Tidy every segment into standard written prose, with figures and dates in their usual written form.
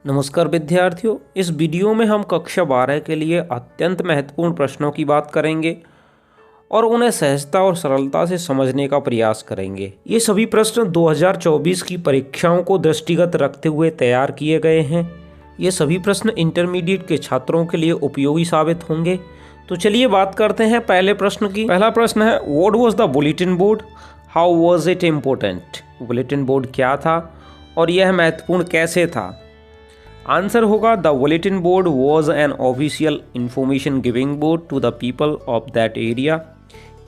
नमस्कार विद्यार्थियों, इस वीडियो में हम कक्षा 12 के लिए अत्यंत महत्वपूर्ण प्रश्नों की बात करेंगे और उन्हें सहजता और सरलता से समझने का प्रयास करेंगे। ये सभी प्रश्न 2024 की परीक्षाओं को दृष्टिगत रखते हुए तैयार किए गए हैं। ये सभी प्रश्न इंटरमीडिएट के छात्रों के लिए उपयोगी साबित होंगे। तो चलिए बात करते हैं पहले प्रश्न की। पहला प्रश्न है, what was the bulletin board, how was it important. Bulletin board क्या था और यह महत्वपूर्ण कैसे था। आंसर होगा, the bulletin board was an official information giving board to the people of that area.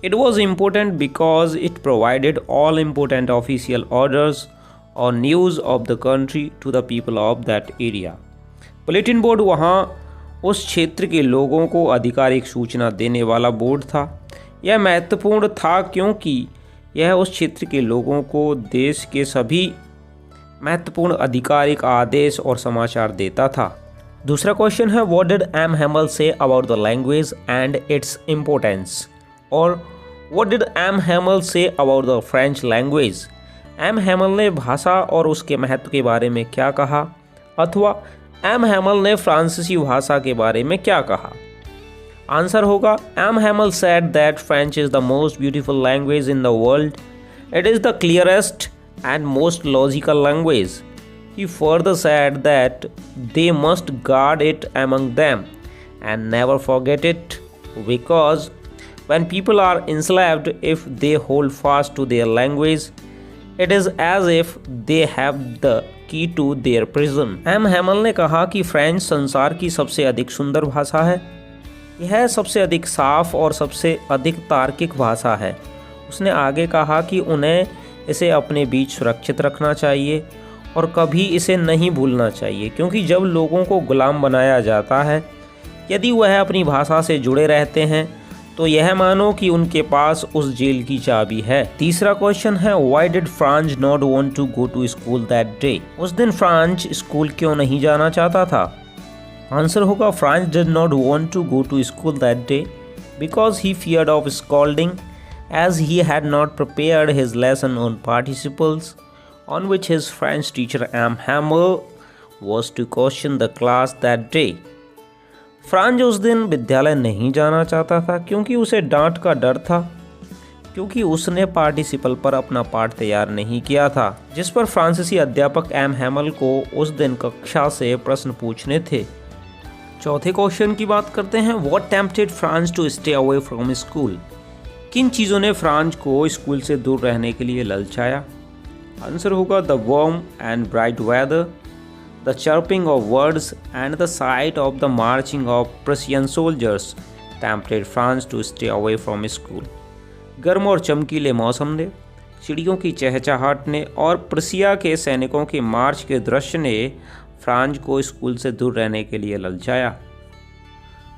It was important because it provided all important official orders or news of the country to the people of that area. Bulletin board वहाँ उस क्षेत्र के लोगों को आधिकारिक सूचना देने वाला बोर्ड था। यह महत्वपूर्ण था क्योंकि यह उस क्षेत्र के लोगों को देश के सभी महत्वपूर्ण आधिकारिक आदेश और समाचार देता था। दूसरा क्वेश्चन है, what did M Hamel say about the language and its importance, और what did M Hamel say about the French language. M Hamel ने भाषा और उसके महत्व के बारे में क्या कहा, अथवा एम हैमल ने फ्रांसीसी भाषा के बारे में क्या कहा। आंसर होगा, M Hamel said that French is the most beautiful language in the world. It is the clearest and most logical language. He further said that they must guard it among them and never forget it, because when people are enslaved, if they hold fast to their language, it is as if they have the key to their prison. M Hamel ने कहा कि French संसार की सबसे अधिक सुंदर भाषा है। यह सबसे अधिक साफ और सबसे अधिक तार्किक भाषा है। उसने आगे कहा कि उन्हें इसे अपने बीच सुरक्षित रखना चाहिए और कभी इसे नहीं भूलना चाहिए, क्योंकि जब लोगों को गुलाम बनाया जाता है, यदि वह अपनी भाषा से जुड़े रहते हैं तो यह मानो कि उनके पास उस जेल की चाबी है। तीसरा क्वेश्चन है, why did Franz not want to go to school that day. उस दिन फ्रांस स्कूल क्यों नहीं जाना चाहता था। आंसर होगा, Franz did not want to go to school that day because he feared of scolding, as he had not prepared his lesson on participles, on which his French teacher M. Hamel was to caution the class that day. France उस दिन विद्यालय नहीं जाना चाहता था क्योंकि उसे डांट का डर था, क्योंकि उसने पार्टिसिपल पर अपना पाठ तैयार नहीं किया था, जिस पर फ्रांसीसी अध्यापक एम हैमल को उस दिन कक्षा से प्रश्न पूछने थे। चौथे क्वेश्चन की बात करते हैं, what tempted Franz to stay away from school. किन चीज़ों ने फ्रांस को स्कूल से दूर रहने के लिए ललचाया। आंसर होगा, the warm and bright weather, the chirping of birds and the sight of the marching of Prussian soldiers tempted Franz to stay away from school. गर्म और चमकीले मौसम ने, चिड़ियों की चहचहाट ने और प्रशिया के सैनिकों के मार्च के दृश्य ने फ्रांस को स्कूल से दूर रहने के लिए ललचाया।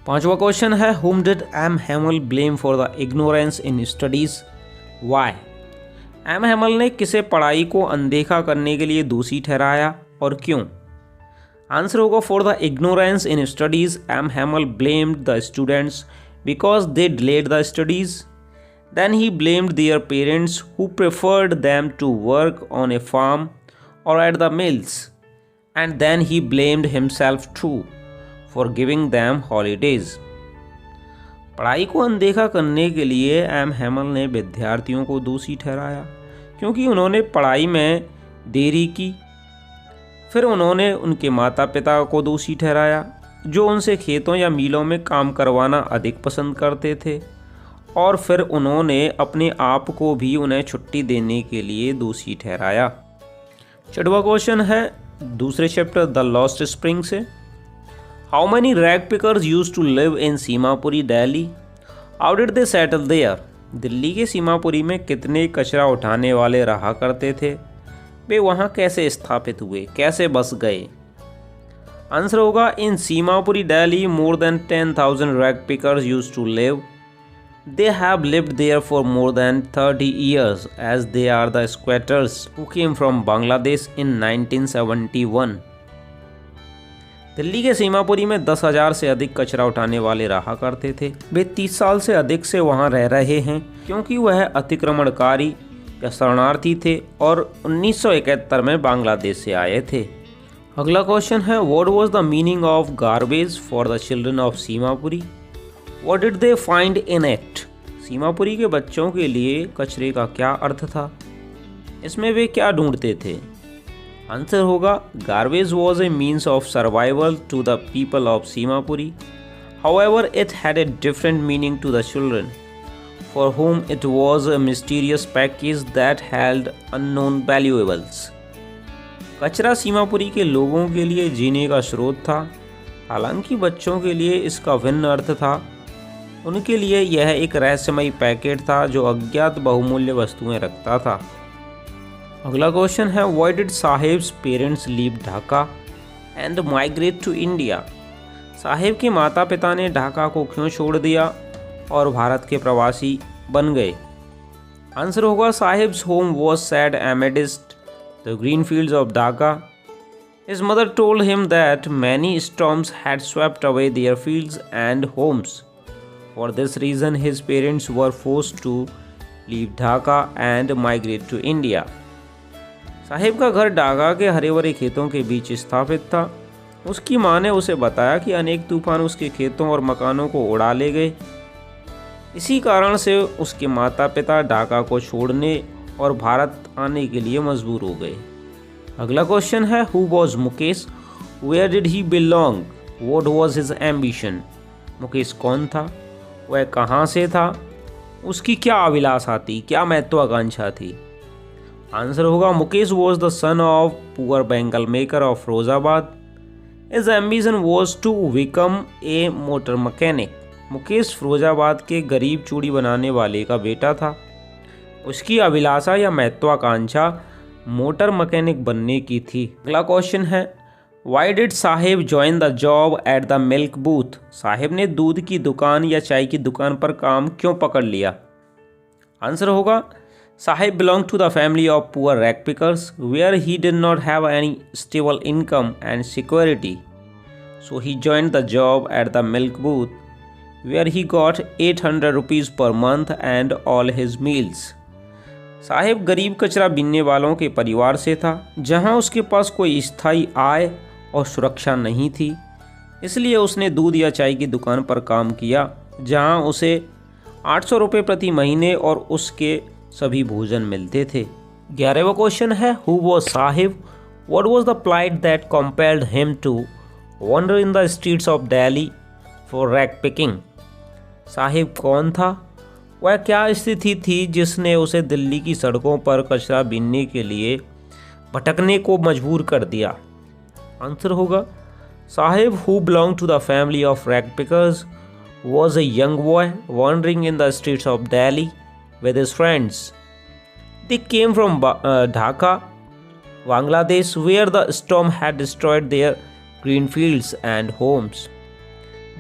पांचवा क्वेश्चन है, whom did M Hamel blame for the ignorance in studies? Why? M Hamel ने किसे पढ़ाई को अनदेखा करने के लिए दोषी ठहराया और क्यों। आंसर होगा, for the ignorance in studies, M Hamel blamed the students because they delayed the studies. Then he blamed their parents who preferred them to work on a farm or at the mills. And then he blamed himself too for giving them holidays. पढ़ाई को अनदेखा करने के लिए M Hamel ने विद्यार्थियों को दोषी ठहराया क्योंकि उन्होंने पढ़ाई में देरी की। फिर उन्होंने उनके माता पिता को दोषी ठहराया जो उनसे खेतों या मिलों में काम करवाना अधिक पसंद करते थे, और फिर उन्होंने अपने आप को भी उन्हें छुट्टी देने के लिए दोषी ठहराया। छठवां क्वेश्चन है दूसरे चैप्टर द लॉस्ट स्प्रिंग से, How many rag pickers used to live in Seemapuri Delhi? How did they settle there? Delhi के सीमापुरी में कितने कचरा उठाने वाले रहा करते थे? वे वहाँ कैसे स्थापित हुए, कैसे बस गए। आंसर होगा, इन Seemapuri Delhi more than 10,000 rag pickers used to live. They have lived there for more than 30 years as they are the squatters who came from Bangladesh in 1971. Delhi के सीमापुरी में 10,000 से अधिक कचरा उठाने वाले रहा करते थे। वे 30 साल से अधिक से वहां रह रहे हैं क्योंकि वह अतिक्रमणकारी या शरणार्थी थे और 1971 में बांग्लादेश से आए थे। अगला क्वेश्चन है, what was the meaning of garbage for the children of Seemapuri? What did they find in it? Seemapuri के बच्चों के लिए कचरे का क्या अर्थ था? इसमें वे क्या ढूंढते थे? आंसर होगा, garbage was a means of survival to the people of Seemapuri. However, it had a different meaning to the children, for whom it was a mysterious package that held unknown valuables. कचरा सीमापुरी के लोगों के लिए जीने का स्रोत था, हालांकि बच्चों के लिए इसका भिन्न अर्थ था. उनके लिए यह एक रहस्यमयी पैकेट था जो अज्ञात बहुमूल्य वस्तुएं रखता था. अगला क्वेश्चन है, why did Saheb's parents leave Dhaka and migrate to India? Saheb के माता पिता ने ढाका को क्यों छोड़ दिया और भारत के प्रवासी बन गए? आंसर होगा, Saheb's home was sad amidst the green fields of Dhaka. His mother told him that many storms had swept away their fields and homes. For this reason his parents were forced to leave Dhaka and migrate to India. Saheb का घर ढाका के हरे भरे खेतों के बीच स्थापित था. उसकी माँ ने उसे बताया कि अनेक तूफान उसके खेतों और मकानों को उड़ा ले गए. इसी कारण से उसके माता पिता ढाका को छोड़ने और भारत आने के लिए मजबूर हो गए. अगला क्वेश्चन है, who was Mukesh? Where did he belong? What was his ambition? Mukesh कौन था? वह कहाँ से था? उसकी क्या अभिलाषा थी, क्या महत्वाकांक्षा थी? आंसर होगा, Mukesh was the son of poor bangle maker of Firozabad. His ambition was to become a motor mechanic. Mukesh Firozabad के गरीब चूड़ी बनाने वाले का बेटा था. उसकी अभिलाषा या महत्वाकांक्षा मोटर मैकेनिक बनने की थी. अगला क्वेश्चन है, Why did Saheb join the job at the milk booth? साहेब ने दूध की दुकान या चाय की दुकान पर काम क्यों पकड़ लिया? आंसर होगा, Sahib belonged to the family of poor rag pickers, where he did not have any stable income and security. So he joined the job at the milk booth, where he got 800 rupees per month and all his meals. Sahib गरीब कचरा बीनने वालों के परिवार से था, जहां उसके पास कोई स्थायी आय और सुरक्षा नहीं थी. इसलिए उसने दूध या चाय की दुकान पर काम किया, जहां उसे 800 रुपये प्रति महीने और उसके सभी भोजन मिलते थे. 11वां क्वेश्चन है, who was Saheb? What was the plight that compelled him to wander in the streets of Delhi for rag picking? Saheb कौन था? वह क्या स्थिति थी जिसने उसे दिल्ली की सड़कों पर कचरा बीनने के लिए भटकने को मजबूर कर दिया? आंसर होगा, Saheb who belong to the family of rag pickers was a young boy wandering in the streets of Delhi with his friends. They came from Dhaka, Bangladesh, where the storm had destroyed their green fields and homes.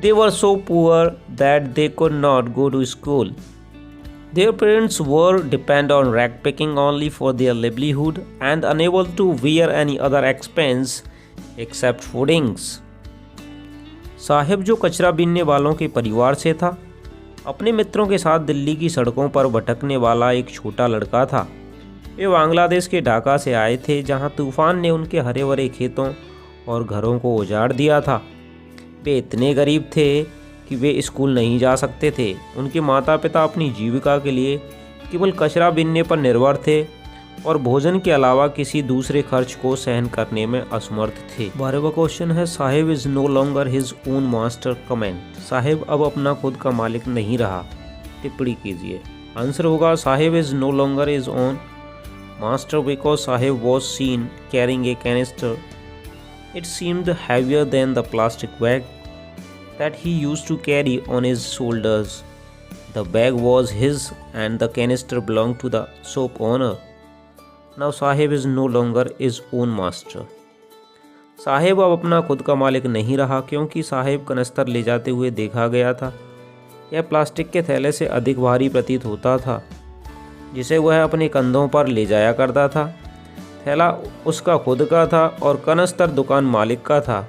They were so poor that they could not go to school. Their parents were dependent on rag picking only for their livelihood and unable to bear any other expense except foodings. Sahib जो कचरा बीनने वालों के परिवार से था, अपने मित्रों के साथ दिल्ली की सड़कों पर भटकने वाला एक छोटा लड़का था. वे बांग्लादेश के ढाका से आए थे, जहां तूफान ने उनके हरे भरे खेतों और घरों को उजाड़ दिया था. वे इतने गरीब थे कि वे स्कूल नहीं जा सकते थे. उनके माता पिता अपनी जीविका के लिए केवल कचरा बीनने पर निर्भर थे और भोजन के अलावा किसी दूसरे खर्च को सहन करने में असमर्थ थे. 12वां क्वेश्चन है, Saheb is no longer his own master. Comment. Saheb अब अपना खुद का मालिक नहीं रहा. टिप्पणी कीजिए. आंसर होगा, Saheb is no longer his own master because Saheb was seen carrying a canister. It seemed heavier than the plastic bag that he used to carry on his shoulders. The bag was his and the canister belong to the shop owner. Now Saheb is no longer his own master. Saheb अब अपना खुद का मालिक नहीं रहा, क्योंकि साहिब कनस्तर ले जाते हुए देखा गया था. यह प्लास्टिक के थैले से अधिक भारी प्रतीत होता था, जिसे वह अपने कंधों पर ले जाया करता था. थैला उसका खुद का था और कनस्तर दुकान मालिक का था.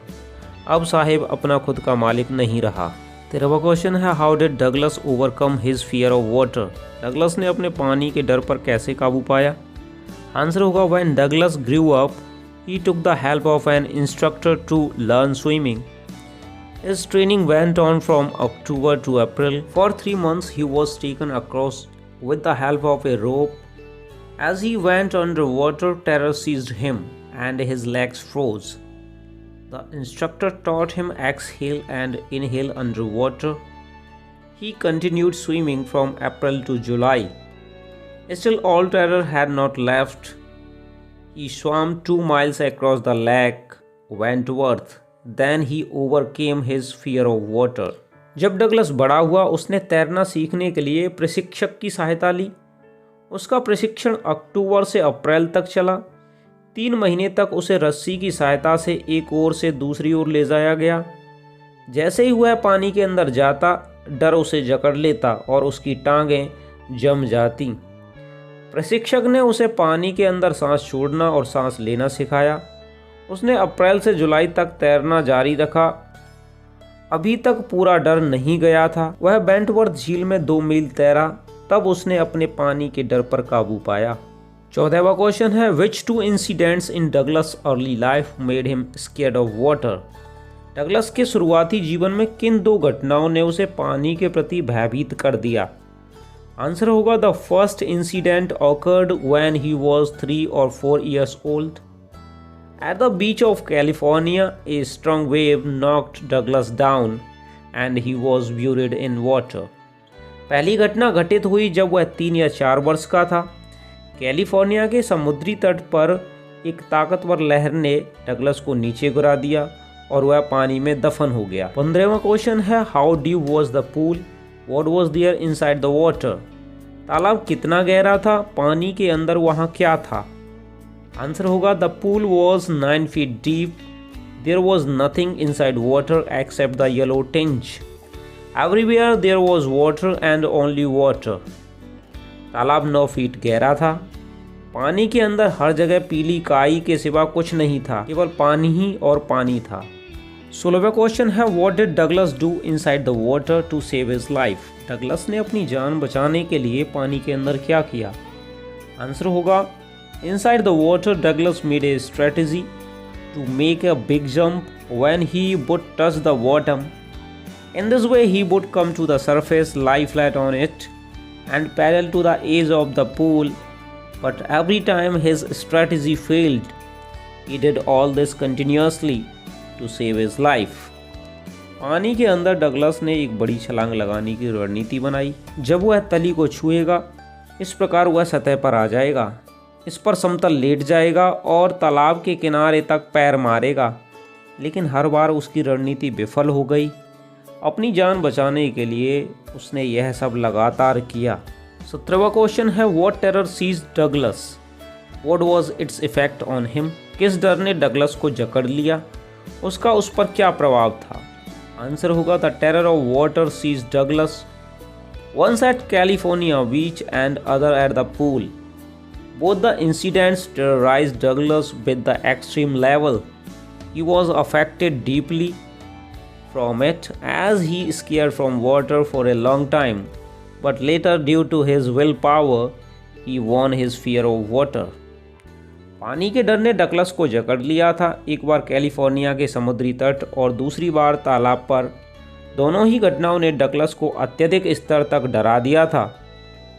अब साहिब अपना खुद का मालिक नहीं रहा. 13वां क्वेश्चन है, how did Douglas overcome his fear of water. Douglas ने अपने पानी के डर पर कैसे काबू पाया? आंसर होगा, when Douglas grew up he took the help of an instructor to learn swimming. His training went on from October to April. For 3 months, he was taken across with the help of a rope. As he went underwater, terror seized him and his legs froze. The instructor taught him exhale and inhale underwater. He continued swimming from April to July. Still, all terror had not left. He swam 2 miles across the lake Wentworth. Then he overcame his fear of water. जब Douglas बड़ा हुआ, उसने तैरना सीखने के लिए प्रशिक्षक की सहायता ली। उसका प्रशिक्षण अक्टूबर से अप्रैल तक चला। 3 महीने तक उसे रस्सी की सहायता से एक ओर से दूसरी ओर ले जाया गया। जैसे ही वह पानी के अंदर जाता, डर उसे जकड़ लेता और उसकी टांगें जम जाती। प्रशिक्षक ने उसे पानी के अंदर सांस छोड़ना और सांस लेना सिखाया। उसने अप्रैल से जुलाई तक तैरना जारी रखा। अभी तक पूरा डर नहीं गया था। वह वेंटवर्थ झील में 2 मील तैरा, तब उसने अपने पानी के डर पर काबू पाया। 14वां क्वेश्चन है, विच 2 incidents in Douglas early life made him scared of water? Douglas के शुरुआती जीवन में किन 2 घटनाओं ने उसे पानी के प्रति भयभीत कर दिया? आंसर होगा the first incident awkward when he was 3 or 4 years old. At the beach of California, a strong wave knocked Douglas down and he was buried in water. पहली घटना घटित हुई जब वह 3 या 4 वर्ष का था। कैलिफोर्निया के समुद्री तट पर एक ताकतवर लहर ने डगलस को नीचे गिरा दिया और वह पानी में दफन हो गया। 15वां क्वेश्चन है, how deep was the pool? What was there inside the water? तालाब कितना गहरा था? पानी के अंदर वहाँ क्या था? आंसर होगा the pool was 9 feet deep. There was nothing inside water except the yellow tinge. Everywhere there was water and only water. तालाब 9 फीट गहरा था। पानी के अंदर हर जगह पीली काई के सिवा कुछ नहीं था, केवल पानी ही और पानी था। 16वां क्वेश्चन है, what did Douglas do inside the water to save his life? Douglas ने अपनी जान बचाने के लिए पानी के अंदर क्या किया? आंसर होगा inside the water Douglas made a strategy to make a big jump when he would touch the bottom. In this way he would come to the surface, lie flat on it and paddle to the edge of the pool, but every time his strategy failed. He did all this continuously to save his life. पानी के अंदर Douglas ने एक बड़ी छलांग लगाने की रणनीति बनाई। जब वह तली को छुएगा, इस प्रकार वह सतह पर आ जाएगा, इस पर समतल लेट जाएगा और तालाब के किनारे तक पैर मारेगा। लेकिन हर बार उसकी रणनीति विफल हो गई। अपनी जान बचाने के लिए उसने यह सब लगातार किया। 17वां क्वेश्चन है, what terror seized Douglas? What was its effect on him? किस डर ने डगलस को जकड़ लिया? उसका उस पर क्या प्रभाव था? आंसर होगा the terror of water seized Douglas once at California beach and other at the pool. Both the incidents terrorised Douglas with the extreme level. He was affected deeply from it as he scared from water for a long time, but later due to his willpower, he won his fear of water. पानी के डर ने Douglas को जकड़ लिया था, एक बार California के समुद्री तट और दूसरी बार तालाब पर। दोनों ही घटनाओं ने डगलस को अत्यधिक स्तर तक डरा दिया था।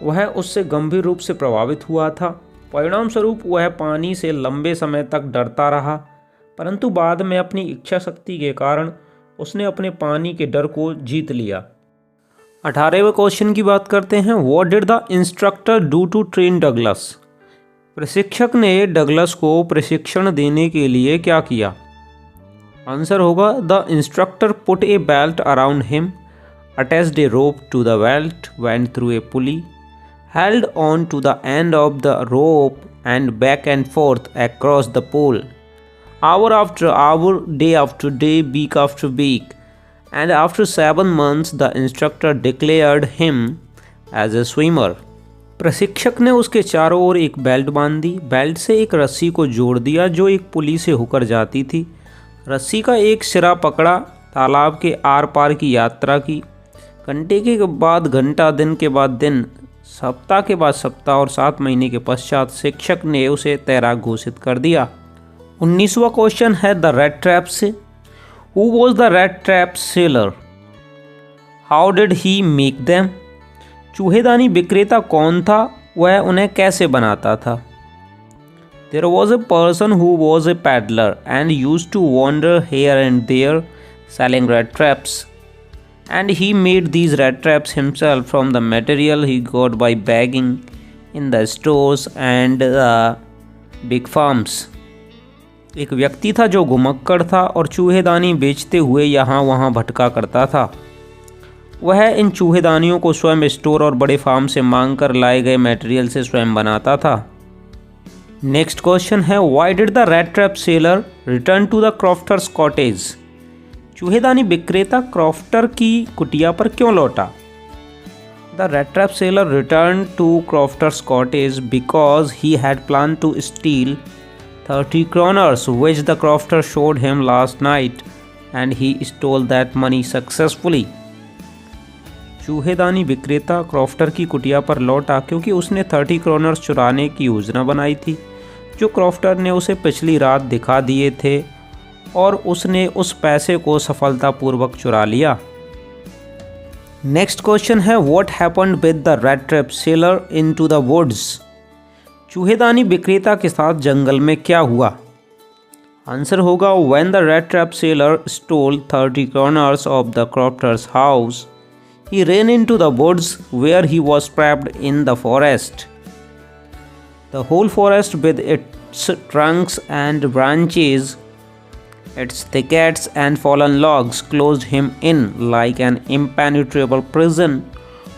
वह उससे गंभीर रूप से प्रभावित हुआ था। परिणाम स्वरूप वह पानी से लंबे समय तक डरता रहा, परंतु बाद में अपनी इच्छा शक्ति के कारण उसने अपने पानी के डर को जीत लिया। 18वें क्वेश्चन की बात करते हैं, what did the instructor do to train Douglas? प्रशिक्षक ने डगलस को प्रशिक्षण देने के लिए क्या किया? आंसर होगा the instructor put a belt around him, attached a rope to the belt, went through a pulley, held on to the end of the rope and back and forth across the pool. Hour after hour, day after day, week after week, and after 7 months, the instructor declared him as a swimmer. प्रशिक्षक ने उसके चारों ओर एक belt बांध दी, belt से एक रस्सी को जोड़ दिया जो एक पुली से होकर जाती थी। रस्सी का एक सिरा पकड़ा, तालाब के आर पार की यात्रा की। घंटे के बाद घंटा, दिन के बाद दिन, सप्ताह के बाद सप्ताह और 7 महीने के पश्चात शिक्षक ने उसे तैराक घोषित कर दिया। 19वां क्वेश्चन है द रेड ट्रैप से। Who was the rat trap seller? How did he make them? चूहेदानी विक्रेता कौन था? वह उन्हें कैसे बनाता था? There was a person who was a peddler and used to wander here and there selling rat traps. And he made these rat traps himself from the material he got by begging in the stores and the big farms. एक व्यक्ति था जो घुमक्कड़ था और चूहेदानी बेचते हुए यहाँ वहाँ भटका करता था। वह इन चूहेदानियों को स्वयं स्टोर और बड़े फार्म से मांग कर लाए गए मटेरियल से स्वयं बनाता था। नेक्स्ट क्वेश्चन है why did the rat trap seller return to the crofter's cottage? चूहेदानी विक्रेता क्रॉफ्टर की कुटिया पर क्यों लौटा? The rat trap seller return to crofter's cottage because he had plan to steal 30 kroners which the crofter showed him last night and he stole that money successfully. चूहेदानी विक्रेता crofter की कुटिया पर लौटा क्योंकि उसने 30 क्रोनर्स चुराने की योजना बनाई थी जो क्रॉफ्टर ने उसे पिछली रात दिखा दिए थे और उसने उस पैसे को सफलतापूर्वक चुरा लिया। नेक्स्ट क्वेश्चन है what happened with the rat trap seller into the woods? चूहेदानी विक्रेता के साथ जंगल में क्या हुआ? आंसर होगा when the rat trap seller stole 30 kroners of the crofter's house he ran into the woods where he was trapped in the forest. The whole forest with its trunks and branches, its thickets and fallen logs closed him in like an impenetrable prison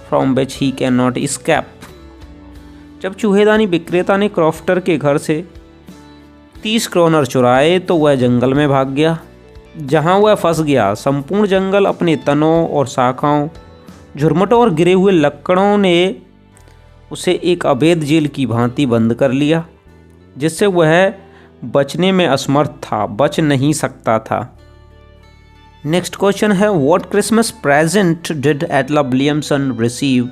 from which he cannot escape. जब चूहेदानी विक्रेता ने crofter के घर से 30 kroner चुराए तो वह जंगल में भाग गया जहां वह फंस गया। संपूर्ण जंगल अपने तनों और शाखाओं, झुरमुटों और गिरे हुए लकड़ों ने उसे एक अवैध जेल की भांति बंद कर लिया जिससे वह बचने में असमर्थ था, बच नहीं सकता था। नेक्स्ट क्वेश्चन है what Christmas present did एडला Williamson receive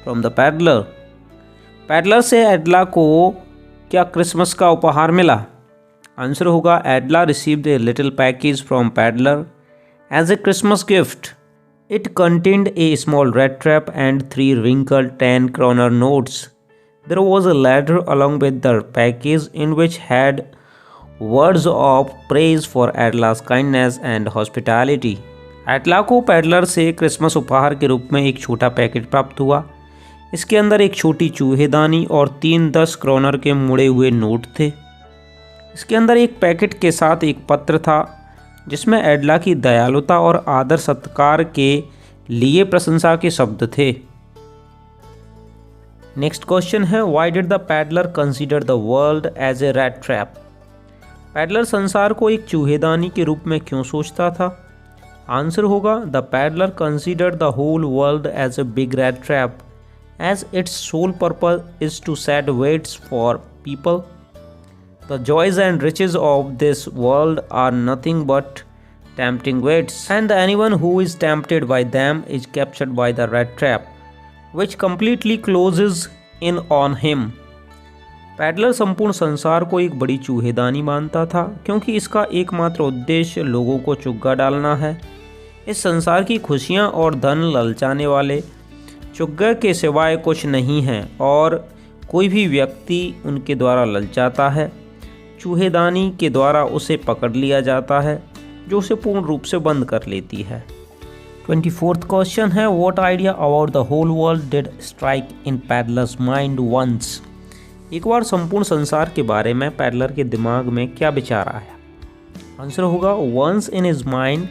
from the peddler? Peddler से एडला को क्या क्रिसमस का उपहार मिला? आंसर होगा Edla received a little package from peddler as a Christmas gift. It contained a small rat trap and 3 wrinkled 10-kroner notes. There was a letter along with the package in which had words of praise for Adla's kindness and hospitality. एडला को peddler से Christmas उपहार के रूप में एक छोटा packet प्राप्त हुआ। इसके अंदर एक छोटी चूहेदानी और 3 10 क्रोनर के मुड़े हुए नोट थे। इसके अंदर एक पैकेट के साथ एक पत्र था जिसमें एडला की दयालुता और आदर सत्कार के लिए प्रशंसा के शब्द थे। नेक्स्ट क्वेश्चन है why did the peddler consider the world as a rat trap? Peddler संसार को एक चूहेदानी के रूप में क्यों सोचता था? आंसर होगा the peddler consider the whole world as a big rat trap as its sole purpose is to set baits for people. The joys and riches of this world are nothing but tempting weights, and anyone who is tempted by them is captured by the rat trap, which completely closes in on him. Peddler संपूर्ण संसार को एक बड़ी चूहेदानी मानता था क्योंकि इसका एकमात्र उद्देश्य लोगों को चुग्गा डालना है। इस संसार की खुशियाँ और धन ललचाने वाले चुग्गे के सिवाय कुछ नहीं हैं और कोई भी व्यक्ति उनके द्वारा ललचाता है चूहेदानी के द्वारा उसे पकड़ लिया जाता है जो उसे पूर्ण रूप से बंद कर लेती है। 24th क्वेश्चन है what idea about the whole world did strike in peddler's mind once? एक बार संपूर्ण संसार के बारे में पैडलर के दिमाग में क्या विचार आया? आंसर होगा once in his mind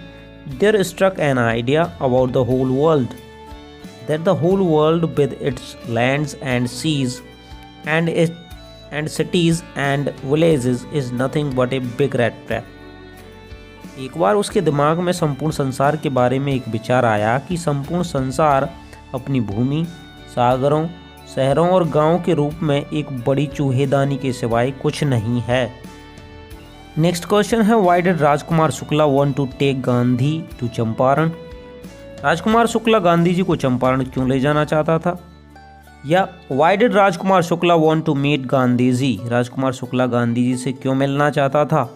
there struck an idea about the whole world that the whole world with its lands and seas and cities and villages is nothing but a big rat trap. एक बार उसके दिमाग में संपूर्ण संसार के बारे में एक विचार आया कि संपूर्ण संसार अपनी भूमि, सागरों, शहरों और गांवों के रूप में एक बड़ी चूहेदानी के सिवाय कुछ नहीं है। नेक्स्ट क्वेश्चन है why did Rajkumar Shukla want to take Gandhi to Champaran? Rajkumar Shukla Gandhi ji को चंपारण क्यों ले जाना चाहता था? या why did Rajkumar Shukla want to meet Gandhi ji, Rajkumar Shukla Gandhi ji से क्यों मिलना चाहता था।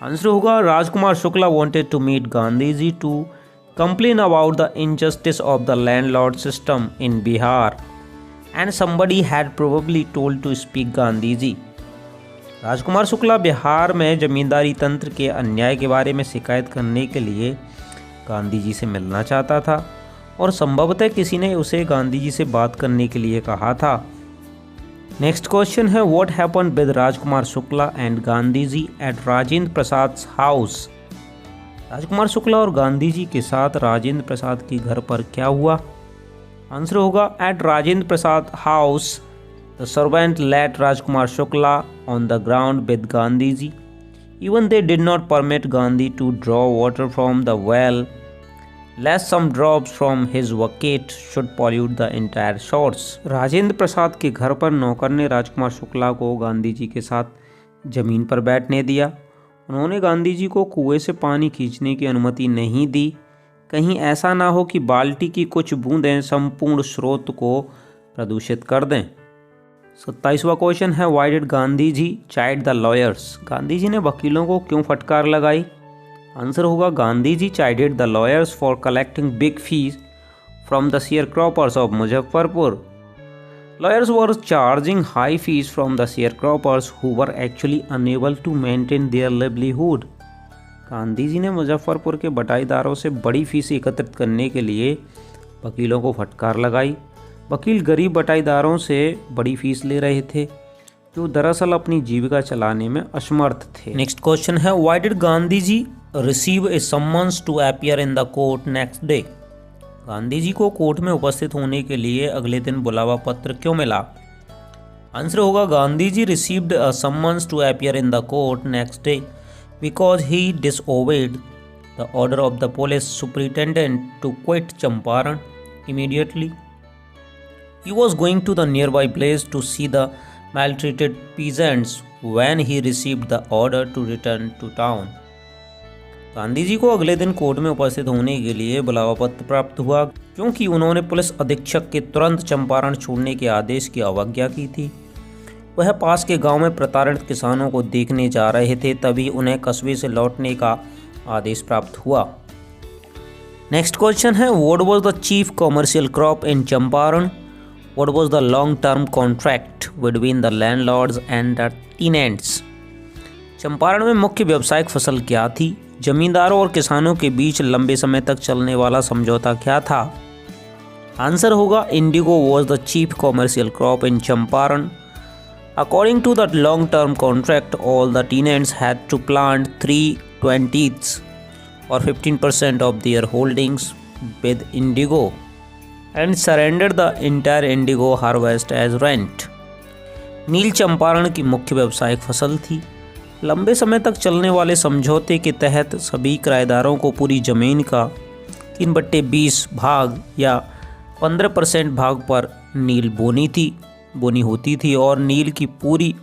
आंसर होगा Rajkumar Shukla wanted to meet Gandhi ji to complain about the injustice of the landlord system in Bihar and somebody had probably told to speak Gandhi ji. Rajkumar Shukla Bihar में जमींदारी तंत्र के अन्याय के बारे में शिकायत करने के लिए गांधी जी से मिलना चाहता था और संभवतः किसी ने उसे गांधी जी से बात करने के लिए कहा था। नेक्स्ट क्वेश्चन है what happened with Rajkumar Shukla and Gandhi ji at Rajendra Prasad house. Rajkumar Shukla और गांधी जी के साथ राजेंद्र प्रसाद के घर पर क्या हुआ। आंसर होगा at Rajendra Prasad house the servant let Rajkumar Shukla on the ground with Gandhi ji even they did not permit Gandhi to draw water from the well lest some drops from his bucket should pollute the entire shores। Rajendra Prasad के घर पर नौकर ने राजकुमार शुक्ला को गांधी जी के साथ जमीन पर बैठने दिया। उन्होंने गांधी जी को कुएं से पानी खींचने की अनुमति नहीं दी, कहीं ऐसा ना हो कि बाल्टी की कुछ बूंदें संपूर्ण स्रोत को प्रदूषित कर दें। 27वां क्वेश्चन है why did Gandhi ji chide the lawyers. Gandhi ji ने वकीलों को क्यों फटकार लगाई। आंसर होगा Gandhi ji chided the lawyers for collecting big fees from the sharecroppers of Muzaffarpur. Lawyers were charging high fees from the sharecroppers who were actually unable to maintain their livelihood. Gandhi ji ने मुजफ्फरपुर के बटाईदारों से बड़ी फीस एकत्रित करने के लिए वकीलों को फटकार लगाई। वकील गरीब बटाईदारों से बड़ी फीस ले रहे थे जो दरअसल अपनी जीविका चलाने में असमर्थ थे। नेक्स्ट क्वेश्चन है why did Gandhi ji receive a summons to appear in the court next day. Gandhi ji को कोर्ट में उपस्थित होने के लिए अगले दिन बुलावा पत्र क्यों मिला। आंसर होगा Gandhi ji received a summons to appear in the court next day because he disobeyed the order of the police superintendent to quit Champaran immediately. He was going to the nearby place to see the maltreated peasants when he received the order to return to town। Gandhi ji को अगले दिन court में उपस्थित होने के लिए बुलावा पत्र प्राप्त हुआ क्योंकि उन्होंने पुलिस अधीक्षक के तुरंत चंपारण छोड़ने के आदेश की अवज्ञा की थी। वह पास के गांव में प्रताड़ित किसानों को देखने जा रहे थे, तभी उन्हें कस्बे से लौटने का आदेश प्राप्त हुआ। नेक्स्ट क्वेश्चन है what was the chief commercial crop in Champaran. What was the long-term contract between the landlords and the tenants? Champaran में मुख्य व्यावसायिक फसल क्या थी। जमींदारों और किसानों के बीच लंबे समय तक चलने वाला समझौता क्या था। आंसर होगा Indigo was the chief commercial crop in Champaran. According to the long-term contract, all the tenants had to plant 3/20 or 15% of their holdings with indigo and surrendered the entire indigo harvest as rent। नील चंपारण की मुख्य व्यावसायिक फसल थी। लंबे समय तक चलने वाले समझौते के तहत सभी किराएदारों को पूरी जमीन का 3/20 भाग या 15% भाग पर नील बोनी होती थी और नील की पूरी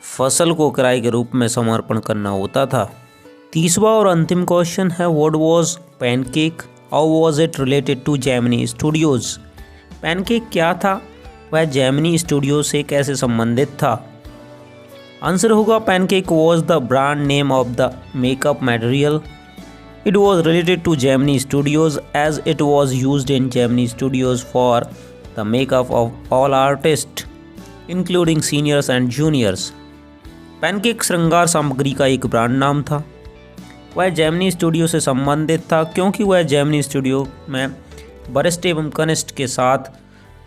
फसल को किराए के रूप में समर्पण करना होता था। 30वां और अंतिम क्वेश्चन है what was pancake, how was it related to Gemini Studios. Pancake क्या था, वह जेमिनी स्टूडियो से कैसे संबंधित था। आंसर होगा pancake was the brand name of the makeup material. It was related to Gemini Studios as it was used in Gemini Studios for the makeup of all artist including seniors and juniors. Pancake श्रृंगार सामग्री का एक brand नाम था। वह Gemini studio से संबंधित था क्योंकि वह जेमिनी स्टूडियो में वरिष्ठ एवं कनिष्ठ के साथ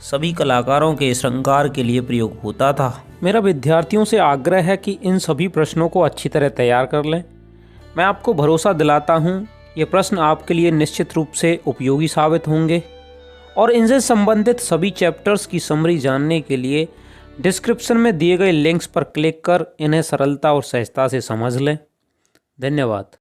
सभी कलाकारों के श्रृंगार के लिए प्रयोग होता था। मेरा विद्यार्थियों से आग्रह है कि इन सभी प्रश्नों को अच्छी तरह तैयार कर लें। मैं आपको भरोसा दिलाता हूँ ये प्रश्न आपके लिए निश्चित रूप से उपयोगी साबित होंगे और इनसे संबंधित सभी चैप्टर्स की समरी जानने के लिए डिस्क्रिप्शन में दिए गए लिंक्स पर क्लिक कर इन्हें सरलता और सहजता से समझ लें। धन्यवाद।